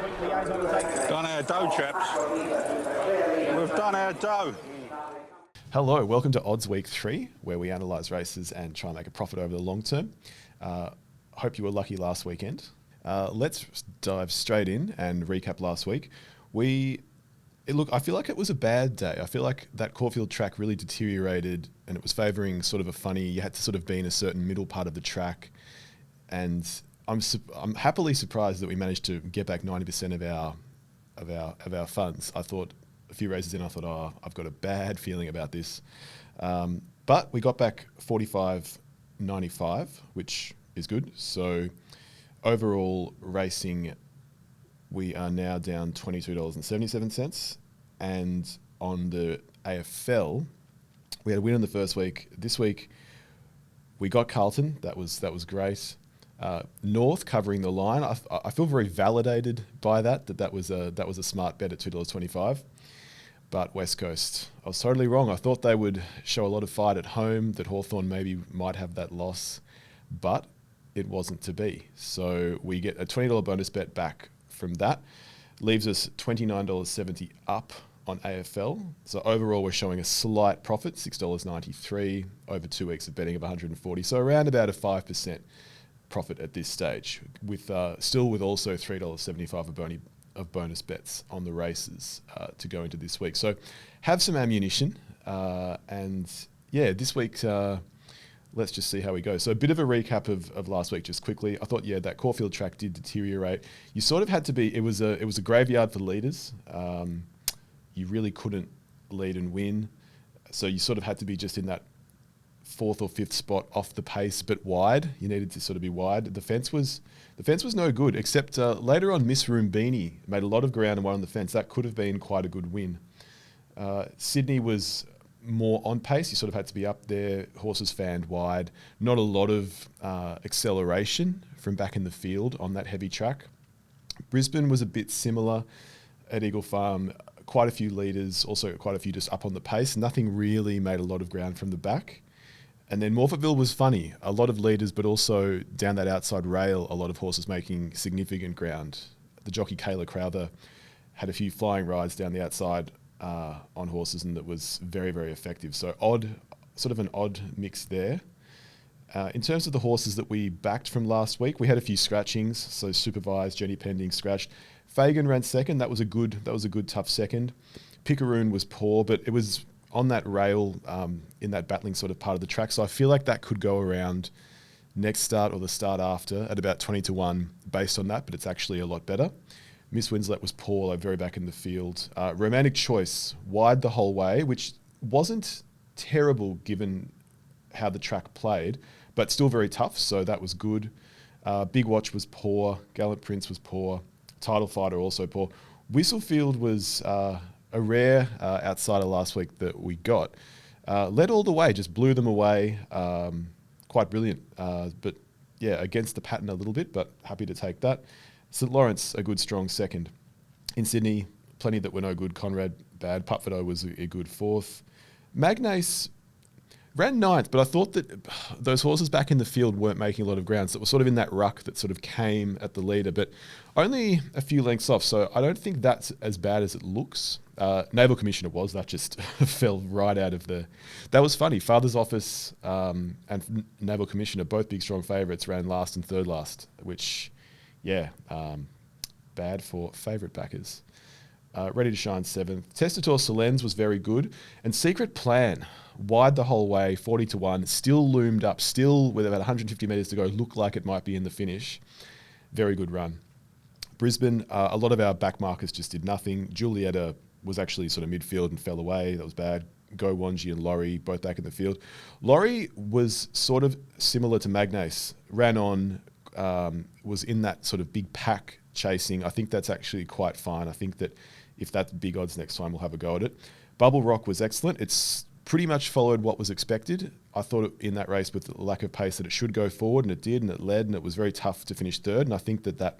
Done our dough, chaps. We've done our dough. Hello, welcome to Odds Week 3, where we analyse races and try and make a profit over the long term. Hope you were lucky last weekend. Let's dive straight in and recap last week. I feel like it was a bad day. I feel like that Caulfield track really deteriorated and it was favouring sort of a funny, you had to sort of be in a certain middle part of the track. And I'm happily surprised that we managed to get back 90% of our funds. I thought a few races in, I thought, I've got a bad feeling about this. But we got back 45.95, which is good. So overall racing, we are now down $22.77. And on the AFL, we had a win in the first week. This week, we got Carlton. That was great. North covering the line. I feel very validated by that was a smart bet at $2.25. But West Coast, I was totally wrong. I thought they would show a lot of fight at home, that Hawthorn maybe might have that loss, but it wasn't to be. So we get a $20 bonus bet back from that. Leaves us $29.70 up on AFL. So overall, we're showing a slight profit, $6.93 over 2 weeks of betting of 140. So around about a 5% profit at this stage, with still with also $3.75 of bonus bets on the races to go into this week. So have some ammunition, and yeah, this week let's just see how we go. So a bit of a recap of last week, just quickly. I thought, yeah, that Caulfield track did deteriorate. You sort of had to be. It was a graveyard for leaders. You really couldn't lead and win, so you sort of had to be just in that 4th or 5th spot off the pace, but wide. You needed to sort of be wide. The fence was no good, except later on Miss Roombini made a lot of ground and won on the fence. That could have been quite a good win. Sydney was more on pace. You sort of had to be up there. Horses fanned wide. Not a lot of acceleration from back in the field on that heavy track. Brisbane was a bit similar at Eagle Farm. Quite a few leaders, also quite a few just up on the pace. Nothing really made a lot of ground from the back. And then Morphettville was funny. A lot of leaders, but also down that outside rail, a lot of horses making significant ground. The jockey Kayla Crowther had a few flying rides down the outside on horses, and that was very, very effective. So sort of an odd mix there. In terms of the horses that we backed from last week, we had a few scratchings. So Supervised, Jenny Pending scratched. Fagan ran second. That was a good tough second. Picaroon was poor, but it was on that rail in that battling sort of part of the track. So I feel like that could go around next start or the start after at about 20-1 based on that, but it's actually a lot better. Miss Winslet was poor, like very back in the field. Romantic Choice, wide the whole way, which wasn't terrible given how the track played, but still very tough, so that was good. Big Watch was poor. Gallant Prince was poor. Title Fighter also poor. Whistlefield was a rare outsider last week that we got. Led all the way, just blew them away. Quite brilliant. But yeah, against the pattern a little bit, but happy to take that. St. Lawrence, a good strong second. In Sydney, plenty that were no good. Conrad, bad. Putfido was a good 4th. Magnace ran 9th, but I thought that those horses back in the field weren't making a lot of ground, so it was sort of in that ruck that sort of came at the leader, but only a few lengths off, so I don't think that's as bad as it looks. Naval Commissioner that just fell right out of the... That was funny. Father's Office and Naval Commissioner, both big strong favourites, ran last and third last, which, yeah, bad for favourite backers. Ready to Shine 7th. Testator Solens was very good. And Secret Plan, wide the whole way, 40-1, still loomed up, still with about 150 metres to go, looked like it might be in the finish. Very good run. Brisbane, a lot of our back markers just did nothing. Julietta was actually sort of midfield and fell away. That was bad. Go Wanji and Laurie, both back in the field. Laurie was sort of similar to Magnace. Ran on, was in that sort of big pack chasing. I think that's actually quite fine. I think that if that's big odds next time, we'll have a go at it. Bubble Rock was excellent. It's pretty much followed what was expected. I thought in that race with the lack of pace that it should go forward, and it did, and it led, and it was very tough to finish third. And I think that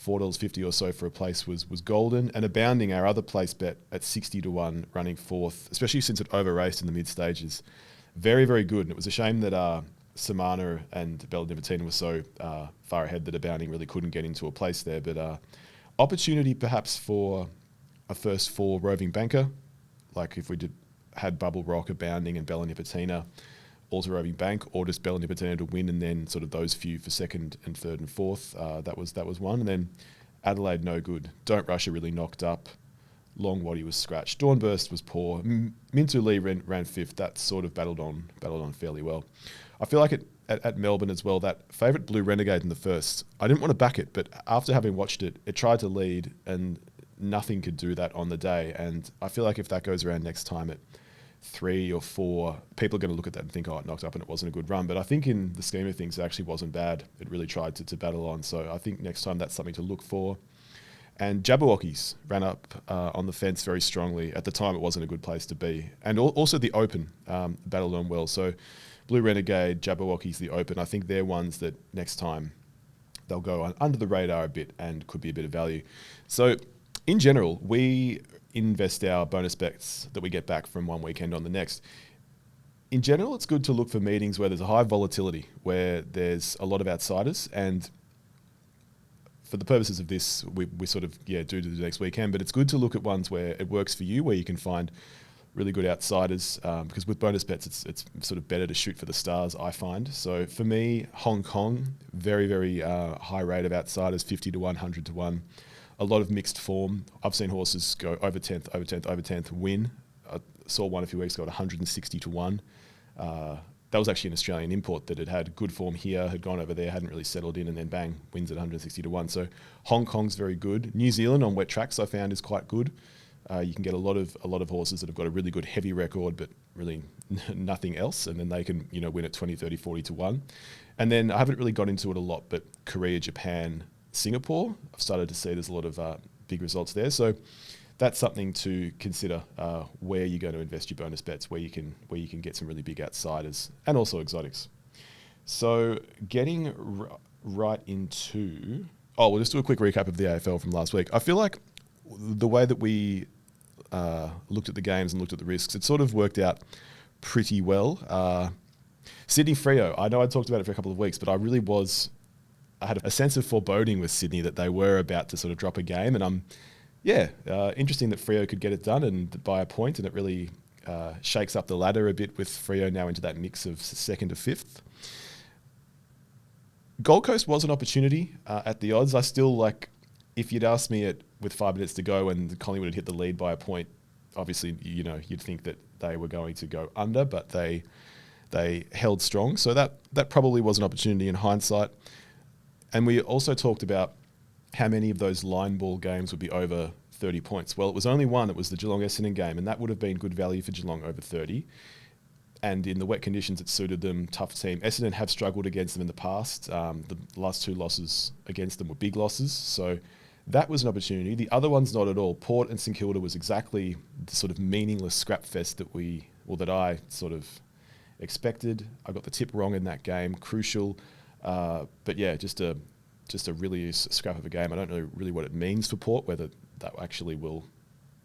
$4.50 or so for a place was golden. And Abounding, our other place bet at 60-1, running 4th, especially since it over-raced in the mid-stages. Very, very good. And it was a shame that Samana and Bella Nipotina were so far ahead that Abounding really couldn't get into a place there. But opportunity perhaps for a first 4 roving banker, like if we had Bubble Rock, Abounding and Bella Nipotina, all to roving bank, or just Bella Nipotina to win and then sort of those few for second and third and fourth. That was one. And then Adelaide, no good. Don't Russia really knocked up. Long Waddy was scratched. Dawnburst was poor. Mintu Lee ran fifth. That sort of battled on fairly well. I feel like at Melbourne as well, that favourite Blue Renegade in the first, I didn't want to back it, but after having watched it, it tried to lead and nothing could do that on the day. And I feel like if that goes around next time at 3 or 4, people are going to look at that and think, oh, it knocked up and it wasn't a good run. But I think in the scheme of things, it actually wasn't bad. It really tried to battle on. So I think next time that's something to look for. And Jabberwockies ran up on the fence very strongly. At the time, it wasn't a good place to be. And also the Open battled on well. So Blue Renegade, Jabberwockies, the Open, I think they're ones that next time they'll go under the radar a bit and could be a bit of value. So in general, we invest our bonus bets that we get back from one weekend on the next. In general, it's good to look for meetings where there's a high volatility, where there's a lot of outsiders. And for the purposes of this, we sort of, do to the next weekend, but it's good to look at ones where it works for you, where you can find really good outsiders, because with bonus bets, it's sort of better to shoot for the stars, I find. So for me, Hong Kong, very, very high rate of outsiders, 50 to 100 to 1. A lot of mixed form. I've seen horses go over 10th, over 10th, over 10th, win. I saw one a few weeks ago at 160 to 1. That was actually an Australian import that had good form here, had gone over there, hadn't really settled in, and then bang, wins at 160 to 1. So Hong Kong's very good. New Zealand on wet tracks I found is quite good. You can get a lot of horses that have got a really good heavy record, but really nothing else, and then they can win at 20, 30, 40 to 1. And then I haven't really got into it a lot, but Korea, Japan, Singapore, I've started to see there's a lot of big results there. So that's something to consider where you're going to invest your bonus bets, where you can get some really big outsiders and also exotics. So getting right into... we'll just do a quick recap of the AFL from last week. I feel like the way that we looked at the games and looked at the risks, it sort of worked out pretty well. Sydney Freo, I know I talked about it for a couple of weeks, but I had a sense of foreboding with Sydney that they were about to sort of drop a game, and interesting that Freo could get it done and by a point, and it really shakes up the ladder a bit with Freo now into that mix of second to fifth. Gold Coast was an opportunity at the odds. I still if you'd asked me with 5 minutes to go and Collingwood had hit the lead by a point, obviously, you'd think that they were going to go under, but they held strong. So that probably was an opportunity in hindsight. And we also talked about how many of those line ball games would be over 30 points. Well, it was only one. It was the Geelong-Essendon game, and that would have been good value for Geelong over 30. And in the wet conditions, it suited them. Tough team. Essendon have struggled against them in the past. The last 2 losses against them were big losses. So that was an opportunity. The other one's not at all. Port and St Kilda was exactly the sort of meaningless scrap fest that I sort of expected. I got the tip wrong in that game. Crucial. But yeah, just a really scrap of a game. I don't know really what it means for Port, whether that actually will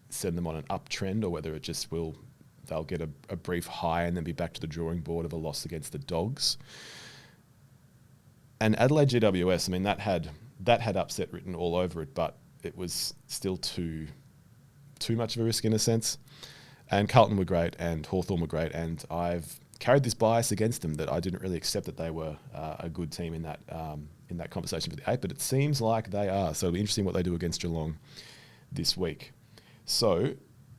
send them on an uptrend or whether it just they'll get a brief high and then be back to the drawing board of a loss against the Dogs. And Adelaide GWS, I mean, that had upset written all over it, but it was still too much of a risk in a sense. And Carlton were great and Hawthorn were great, and I've carried this bias against them that I didn't really accept that they were a good team in that conversation for the 8, but it seems like they are. So it'll be interesting what they do against Geelong this week. So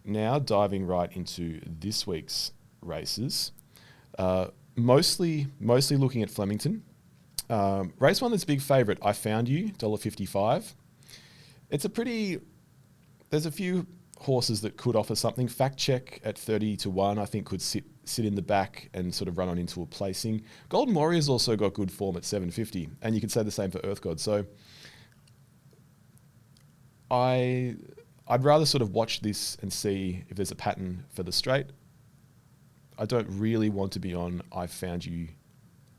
now diving right into this week's races, mostly looking at Flemington. Race 1 that's a big favourite, I Found You, $1.55. There's a few horses that could offer something. Fact Check at 30 to 1, I think could sit in the back and sort of run on into a placing. Golden Warrior's also got good form at 750, and you could say the same for Earth God. So I'd rather sort of watch this and see if there's a pattern for the straight. I don't really want to be on I Found You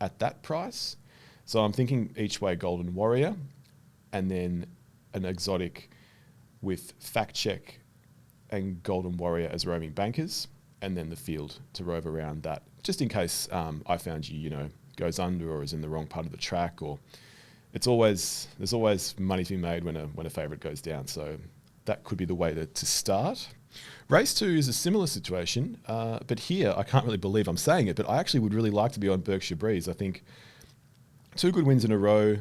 at that price. So I'm thinking each way Golden Warrior, and then an exotic with Fact Check and Golden Warrior as roaming bankers, and then the field to rove around that, just in case I Found You, goes under or is in the wrong part of the track, or there's always money to be made when a favourite goes down. So that could be the way to start. Race 2 is a similar situation, but here I can't really believe I'm saying it, but I actually would really like to be on Berkshire Breeze. I think 2 good wins in a row,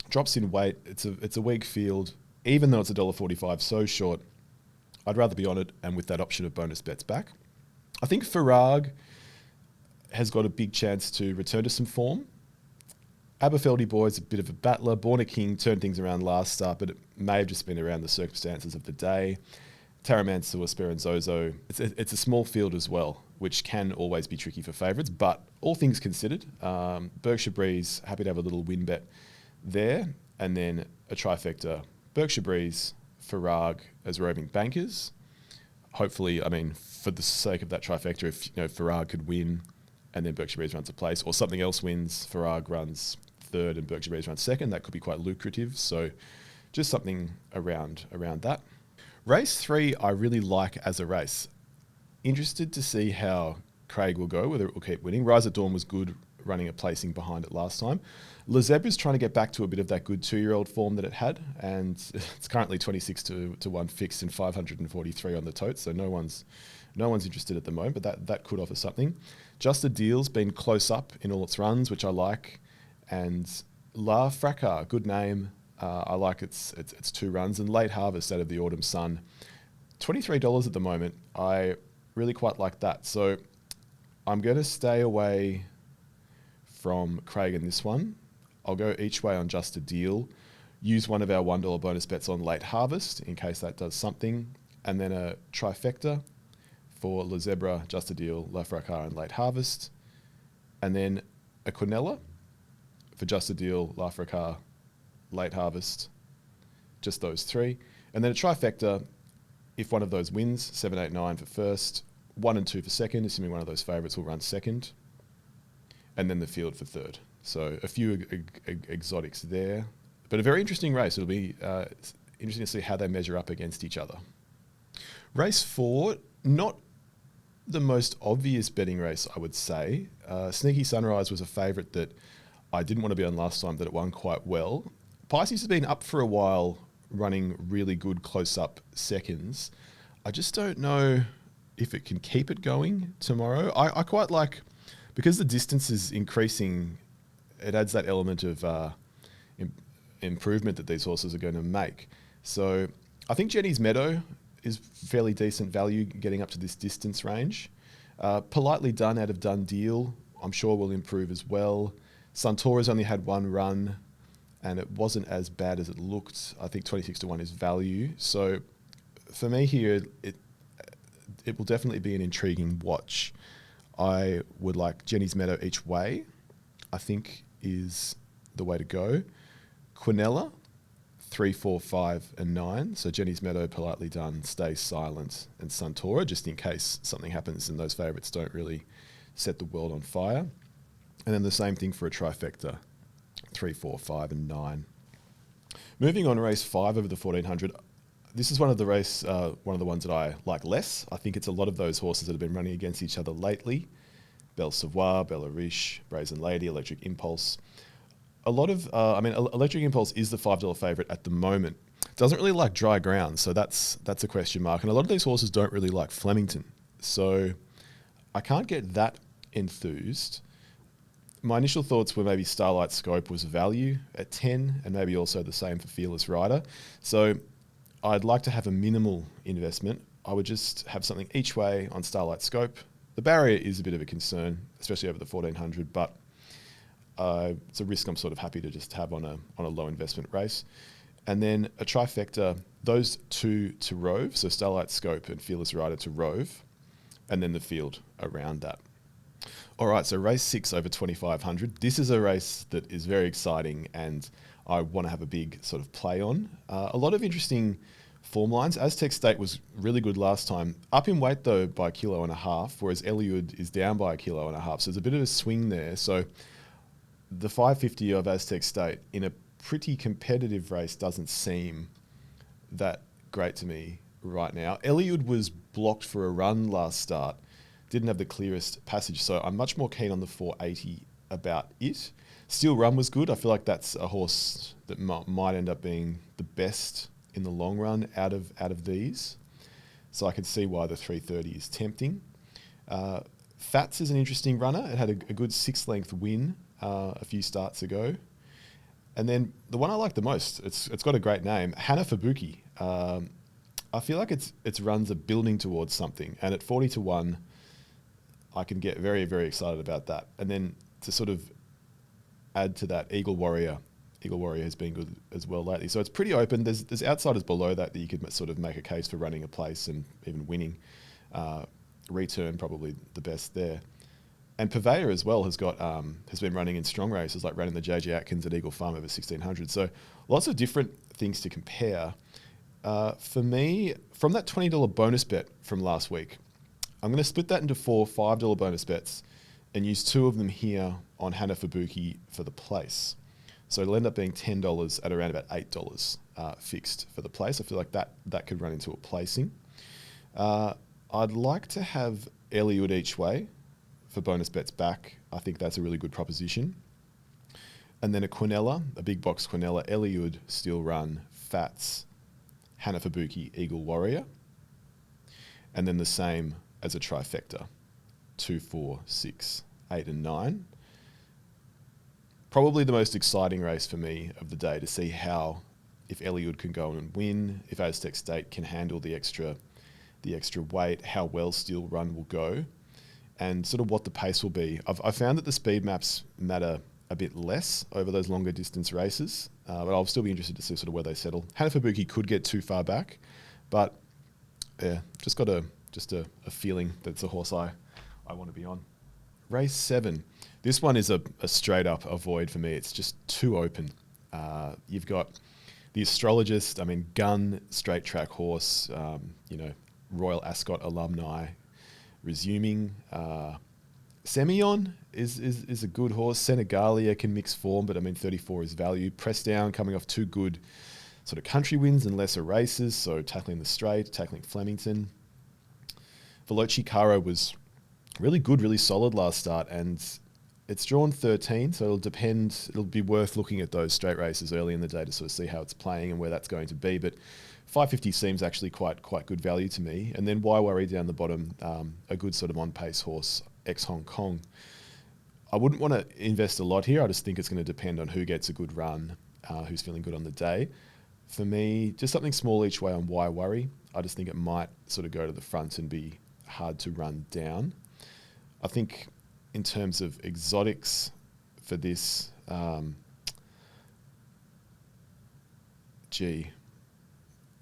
drops in weight. It's a weak field, even though it's $1.45, so short. I'd rather be on it, and with that option of bonus bets back. I think Farag has got a big chance to return to some form. Aberfeldy Boy's a bit of a battler. Born a King turned things around last start, but it may have just been around the circumstances of the day. Taramansa or Speranzoso. It's a small field as well, which can always be tricky for favourites, but all things considered, Berkshire Breeze, happy to have a little win bet there, and then a trifecta. Berkshire Breeze, Farag as roving bankers. Hopefully, I mean, for the sake of that trifecta, if Farag could win and then Berkshire Breeze runs a place, or something else wins, Farag runs third and Berkshire Breeze runs second, that could be quite lucrative. So just something around that. Race 3, I really like as a race. Interested to see how Craig will go, whether it will keep winning. Rise at Dawn was good, running a placing behind it last time. Le Zebra's trying to get back to a bit of that good 2-year-old form that it had, and it's currently 26 to 1 fixed and 543 on the totes, so no one's interested at the moment, but that could offer something. Just a Deal's been close up in all its runs, which I like, and La Fracas, good name. I like its 2 runs, and Late Harvest out of the Autumn Sun, $23 at the moment. I really quite like that, so I'm going to stay away from Craig in this one. I'll go each way on Just a Deal, use one of our $1 bonus bets on Late Harvest in case that does something, and then a trifecta for Le Zebra, Just a Deal, La Fracas, and Late Harvest, and then a Quinella for Just a Deal, La Fracas, Late Harvest, just those 3, and then a trifecta if one of those wins, 7, 8, 9 for first, 1 and 2 for second, assuming one of those favourites will run second, and then the field for third. So a few exotics there, but a very interesting race. It'll be interesting to see how they measure up against each other. Race 4, not the most obvious betting race, I would say. Sneaky Sunrise was a favourite that I didn't want to be on last time, that it won quite well. Pisces has been up for a while, running really good close-up seconds. I just don't know if it can keep it going tomorrow. I quite like, because the distance is increasing, it adds that element of improvement that these horses are going to make. So I think Jenny's Meadow is fairly decent value getting up to this distance range. Politely Done out of Done Deal, I'm sure will improve as well. Suntora's only had 1 run and it wasn't as bad as it looked. I think 26 to 1 is value. So for me here, it will definitely be an intriguing watch. I would like Jenny's Meadow each way, I think is the way to go. Quinella, 3, 4, 5 and 9. So Jenny's Meadow, Politely Done, Stay Silent, and Suntora, just in case something happens and those favourites don't really set the world on fire. And then the same thing for a trifecta, 3, 4, 5 and 9. Moving on to race 5 over the 1400. This is one of the ones that I like less. I think it's a lot of those horses that have been running against each other lately. Belle Savoie, Bella Riche, Brazen Lady, Electric Impulse. Electric Impulse is the $5 favourite at the moment. Doesn't really like dry ground, so that's a question mark. And a lot of these horses don't really like Flemington. So I can't get that enthused. My initial thoughts were maybe Starlight Scope was value at 10, and maybe also the same for Fearless Rider. So I'd like to have a minimal investment. I would just have something each way on Starlight Scope. The barrier is a bit of a concern, especially over the 1400, but it's a risk I'm sort of happy to just have on a low investment race. And then a trifecta, those 2 to rove, so Starlight Scope and Fearless Rider to rove, and then the field around that. All right, so race 6 over 2500. This is a race that is very exciting and I want to have a big sort of play on. A lot of interesting form lines. Aztec State was really good last time. Up in weight though by 1.5 kilos, whereas Eliud is down by 1.5 kilos. So there's a bit of a swing there. So the 550 of Aztec State in a pretty competitive race doesn't seem that great to me right now. Eliud was blocked for a run last start. Didn't have the clearest passage, so I'm much more keen on the 480 about it. Steel Run was good. I feel like that's a horse that might end up being the best in the long run out of these. So I could see why the 330 is tempting. Fats is an interesting runner. It had a good 6-length win a few starts ago. And then the one I like the most, it's got a great name, Hana Fubuki. I feel like its runs are building towards something. And at 40 to 1, I can get very, very excited about that. And then to sort of add to that, Eagle Warrior has been good as well lately. So it's pretty open. There's outsiders below that you could sort of make a case for running a place and even winning. Return probably the best there. And Purveyor as well has been running in strong races, like running the JJ Atkins at Eagle Farm over 1600. So lots of different things to compare. For me, from that $20 bonus bet from last week, I'm going to split that into 4 $5 bonus bets and use 2 of them here on Hana Fubuki for the place. So it'll end up being $10 at around about $8 fixed for the place. I feel like that could run into a placing. I'd like to have Eliud each way for bonus bets back. I think that's a really good proposition. And then a big box Quinella, Eliud, Steel Run, Fats, Hana Fubuki, Eagle Warrior. And then the same as a trifecta, 2, 4, 6, 8 and 9. Probably the most exciting race for me of the day to see if Eliud can go and win, if Aztec State can handle the extra weight, how well Steel Run will go, and sort of what the pace will be. I've found that the speed maps matter a bit less over those longer distance races, but I'll still be interested to see sort of where they settle. Hana Fubuki could get too far back, but yeah, just got a feeling that it's a horse I want to be on. Race 7. This one is a straight up avoid for me. It's just too open. You've got the Astrologist, Gun, straight track horse, Royal Ascot alumni resuming. Semillon is a good horse. Senegalia can mix form, but 34 is value. Press Down coming off 2 good sort of country wins and lesser races, so tackling the straight, tackling Flemington. Veloci Caro was really good, really solid last start, and it's drawn 13, so it'll be worth looking at those straight races early in the day to sort of see how it's playing and where that's going to be. But 550 seems actually quite good value to me. And then Why Worry down the bottom, a good sort of on-pace horse, ex-Hong Kong. I wouldn't want to invest a lot here. I just think it's going to depend on who gets a good run, who's feeling good on the day. For me, just something small each way on Why Worry. I just think it might sort of go to the front and be hard to run down. I think in terms of exotics for this, I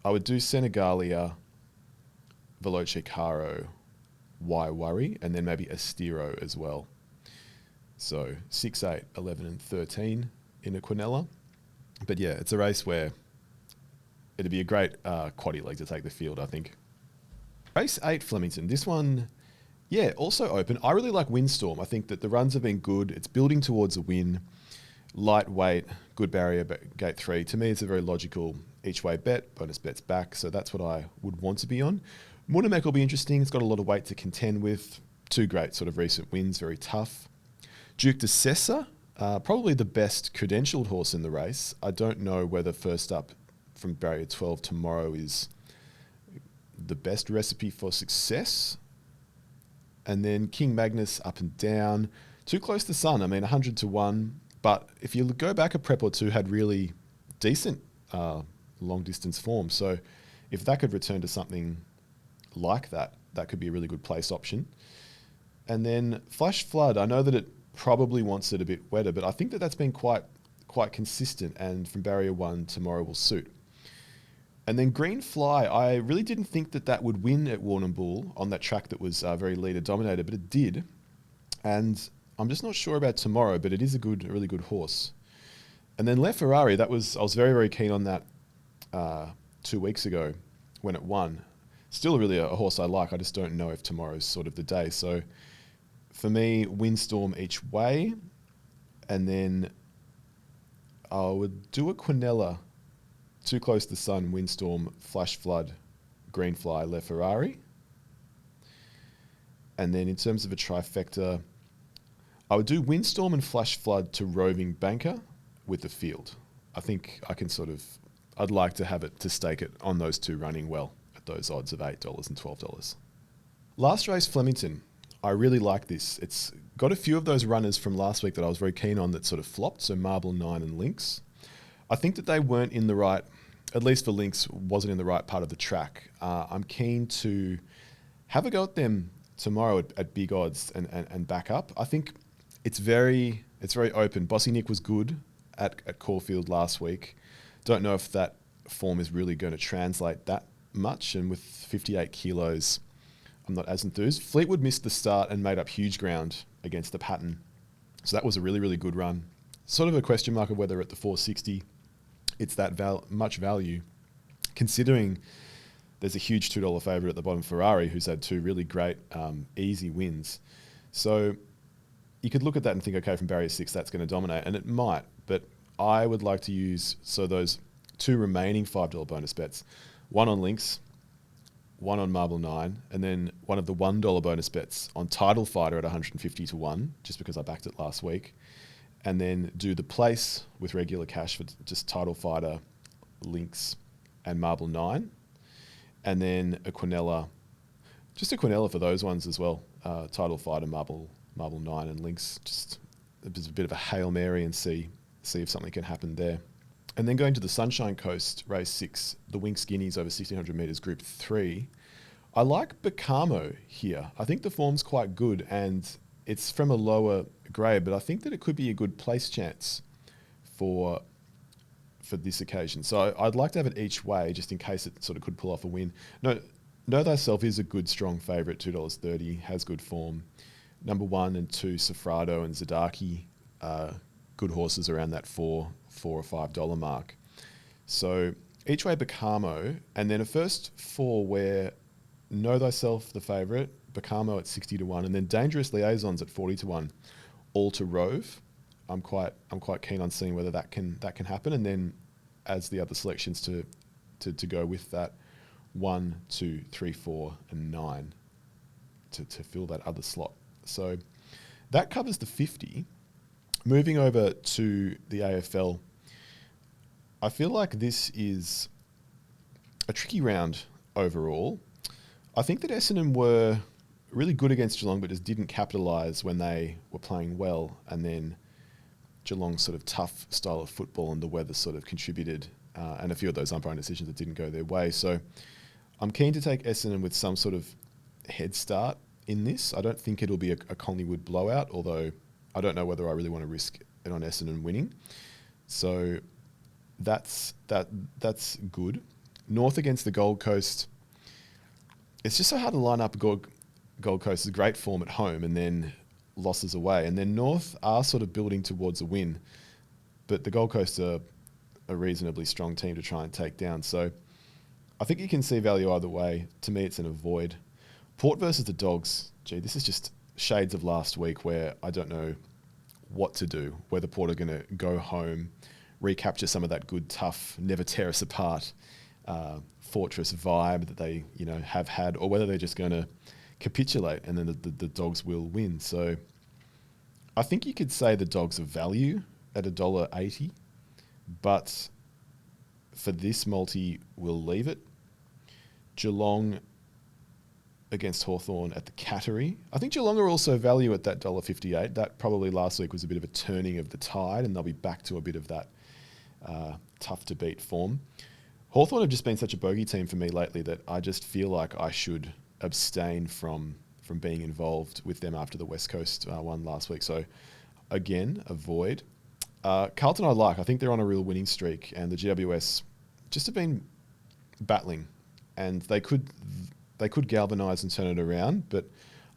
would do Senegalia, Veloce Caro, Why Worry, and then maybe Estiro as well. So 6, 8, 11 and 13 in a Quinella. But yeah, it's a race where it'd be a great quaddie leg to take the field, I think. Race 8, Flemington. This one, yeah, also open. I really like Windstorm. I think that the runs have been good. It's building towards a win. Lightweight, good barrier, but gate 3. To me, it's a very logical each way bet. Bonus bets back. So that's what I would want to be on. Munamek will be interesting. It's got a lot of weight to contend with. 2 great sort of recent wins, very tough. Duke de Sessa, probably the best credentialed horse in the race. I don't know whether first up from barrier 12 tomorrow is the best recipe for success. And then King Magnus up and down. Too close to Sun. 100 to 1. But if you go back a prep or two, had really decent long distance form. So if that could return to something like that, that could be a really good place option. And then Flash Flood, I know that it probably wants it a bit wetter, but I think that that's been quite consistent, and from barrier 1 tomorrow will suit. And then Green Fly, I really didn't think that would win at Warrnambool on that track that was very leader dominated, but it did. And I'm just not sure about tomorrow, but it is a really good horse. And then Le Ferrari, I was very, very keen on that 2 weeks ago when it won. Still really a horse I like. I just don't know if tomorrow's sort of the day. So for me, Windstorm each way. And then I would do a Quinella. Too Close to Sun, Windstorm, Flash Flood, Green Fly, Le Ferrari. And then in terms of a trifecta, I would do Windstorm and Flash Flood to Roving Banker with the field. I think I can I'd like to have it to stake it on those two running well at those odds of $8 and $12. Last race, Flemington. I really like this. It's got a few of those runners from last week that I was very keen on that sort of flopped, so Marble 9 and Lynx. I think that they weren't in the right, at least for Lynx, wasn't in the right part of the track. I'm keen to have a go at them tomorrow at big odds and back up. I think it's very open. Bossy Nick was good at Caulfield last week. Don't know if that form is really going to translate that much, and with 58 kilos, I'm not as enthused. Fleetwood missed the start and made up huge ground against the pattern. So that was a really, really good run. Sort of a question mark of whether at the 460 it's that much value, considering there's a huge $2 favourite at the bottom, Ferrari, who's had two really great easy wins. So you could look at that and think, okay, from barrier 6, that's going to dominate, and it might, but I would like to use those two remaining $5 bonus bets, one on Lynx, one on Marble 9, and then one of the $1 bonus bets on Title Fighter at 150 to 1, just because I backed it last week. And then do the place with regular cash for just Title Fighter, Lynx, and Marble 9. And then a Quinella for those ones as well. Title Fighter, Marble 9, and Lynx. Just a bit of a Hail Mary and see if something can happen there. And then going to the Sunshine Coast, race 6, the Wink Skinnies over 1,600 metres, group 3. I like Bacamo here. I think the form's quite good, and it's from a lower grade, but I think that it could be a good place chance for this occasion. So I'd like to have it each way, just in case it sort of could pull off a win. Know Thyself is a good, strong favourite, $2.30, has good form. Number 1 and 2, Sofrado and Zadaki, good horses around that $4 or $5 mark. So each way Bacamo, and then a first 4 where Know Thyself the favourite, Bacamo at 60 to 1, and then Dangerous Liaisons at 40 to 1, all to Rove. I'm quite keen on seeing whether that can happen, and then as the other selections to go with that 1, 2, 3, 4, and 9 to fill that other slot. So that covers the 50. Moving over to the AFL, I feel like this is a tricky round overall. I think that Essendon were really good against Geelong, but just didn't capitalise when they were playing well, and then Geelong's sort of tough style of football and the weather sort of contributed, and a few of those umpiring decisions that didn't go their way. So I'm keen to take Essendon with some sort of head start in this. I don't think it'll be a Collingwood blowout, although I don't know whether I really want to risk it on Essendon winning. So that's good. North against the Gold Coast. It's just so hard to line up Gold Coast's great form at home and then losses away. And then North are sort of building towards a win, but the Gold Coast are a reasonably strong team to try and take down. So I think you can see value either way. To me, it's an avoid. Port versus the Dogs. Gee, this is just shades of last week where I don't know what to do, whether Port are going to go home, recapture some of that good, tough, never tear us apart fortress vibe that they have had, or whether they're just going to capitulate and then the Dogs will win. So I think you could say the Dogs are value at $1.80, but for this multi, we'll leave it. Geelong against Hawthorn at the Cattery. I think Geelong are also value at that $1.58. That probably last week was a bit of a turning of the tide, and they'll be back to a bit of that tough to beat form. Hawthorn have just been such a bogey team for me lately that I just feel like I should abstain from being involved with them after the West Coast one last week. So again, avoid. Carlton I like. I think they're on a real winning streak, and the GWS just have been battling, and they could galvanise and turn it around, but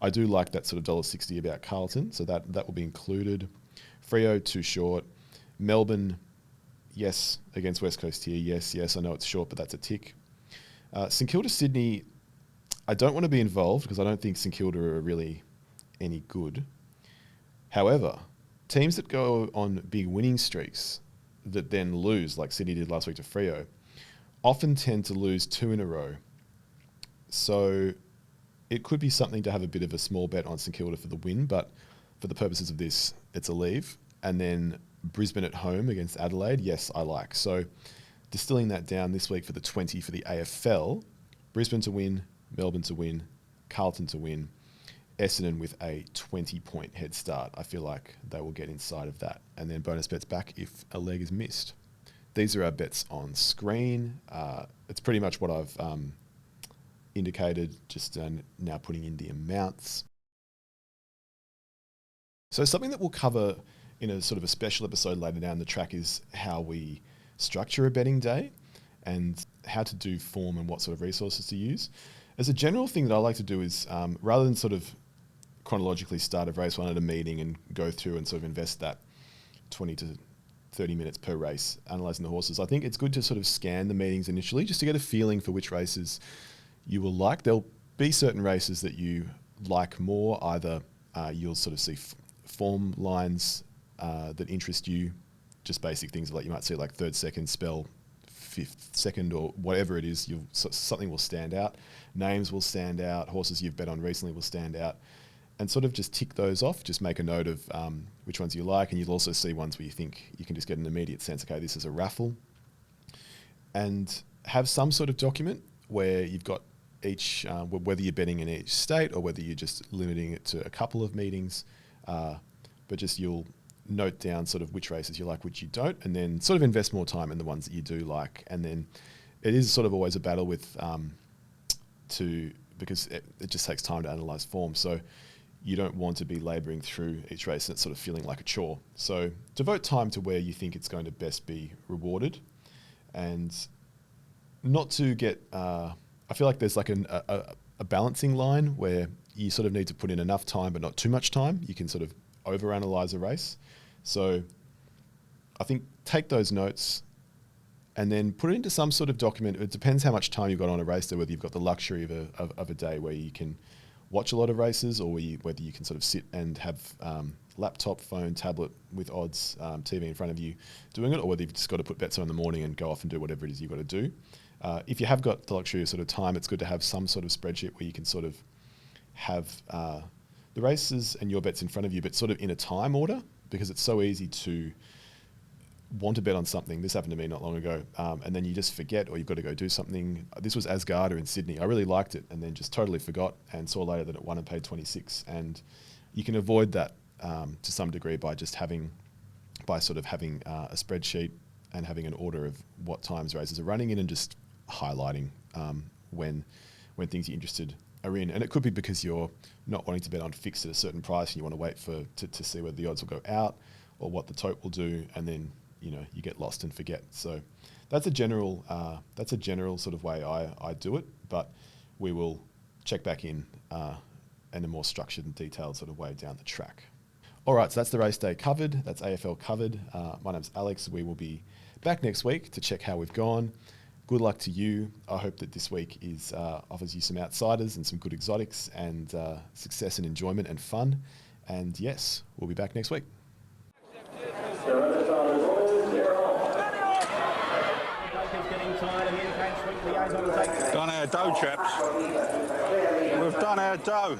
I do like that sort of $1.60 about Carlton, so that will be included. Freo, too short. Melbourne, yes, against West Coast here. Yes, I know it's short, but that's a tick. St Kilda, Sydney, I don't want to be involved because I don't think St Kilda are really any good. However, teams that go on big winning streaks that then lose, like Sydney did last week to Freo, often tend to lose 2 in a row. So it could be something to have a bit of a small bet on St Kilda for the win, but for the purposes of this, it's a leave. And then Brisbane at home against Adelaide, yes, I like. So distilling that down this week for the 20 for the AFL, Brisbane to win, Melbourne to win, Carlton to win, Essendon with a 20-point head start. I feel like they will get inside of that. And then bonus bets back if a leg is missed. These are our bets on screen. It's pretty much what I've indicated, just now putting in the amounts. So something that we'll cover in a sort of a special episode later down the track is how we structure a betting day and how to do form and what sort of resources to use. As a general thing that I like to do is rather than sort of chronologically start a race one at a meeting and go through and sort of invest that 20 to 30 minutes per race analysing the horses, I think it's good to sort of scan the meetings initially just to get a feeling for which races you will like. There'll be certain races that you like more. Either you'll sort of see form lines that interest you, just basic things like you might see like third second spell, fifth second, or whatever it is. Something will stand out. Names will stand out. Horses you've bet on recently will stand out. And sort of just tick those off. Just make a note of which ones you like, and you'll also see ones where you think you can just get an immediate sense, okay, this is a raffle. And have some sort of document where you've got each, whether you're betting in each state or whether you're just limiting it to a couple of meetings, but just you'll note down sort of which races you like, which you don't, and then sort of invest more time in the ones that you do like. And then it is sort of always a battle with because it just takes time to analyse form. So you don't want to be labouring through each race and it's sort of feeling like a chore. So devote time to where you think it's going to best be rewarded, and not to get, I feel like there's like a balancing line where you sort of need to put in enough time but not too much time. You can sort of overanalyze a race. So I think take those notes and then put it into some sort of document. It depends how much time you've got on a race day, whether you've got the luxury of a day where you can watch a lot of races, or whether you can sort of sit and have laptop, phone, tablet with odds, TV in front of you doing it, or whether you've just got to put bets on in the morning and go off and do whatever it is you've got to do. If you have got the luxury of sort of time, it's good to have some sort of spreadsheet where you can sort of have the races and your bets in front of you, but sort of in a time order, because it's so easy to want to bet on something. This happened to me not long ago, and then you just forget, or you've got to go do something. This was Asgarda in Sydney. I really liked it, and then just totally forgot and saw later that it won and paid 26. And you can avoid that to some degree by sort of having a spreadsheet and having an order of what times races are running in, and just highlighting when things you're interested are in. And it could be because you're not wanting to bet on fixed at a certain price and you want to wait to see whether the odds will go out or what the tote will do, and then you get lost and forget. So that's a general sort of way I do it, but we will check back in a more structured and detailed sort of way down the track. All right, so that's the race day covered. That's AFL covered. My name's Alex. We will be back next week to check how we've gone. Good luck to you. I hope that this week offers you some outsiders and some good exotics and success and enjoyment and fun. And yes, we'll be back next week. Done our dough, chaps. We've done our dough.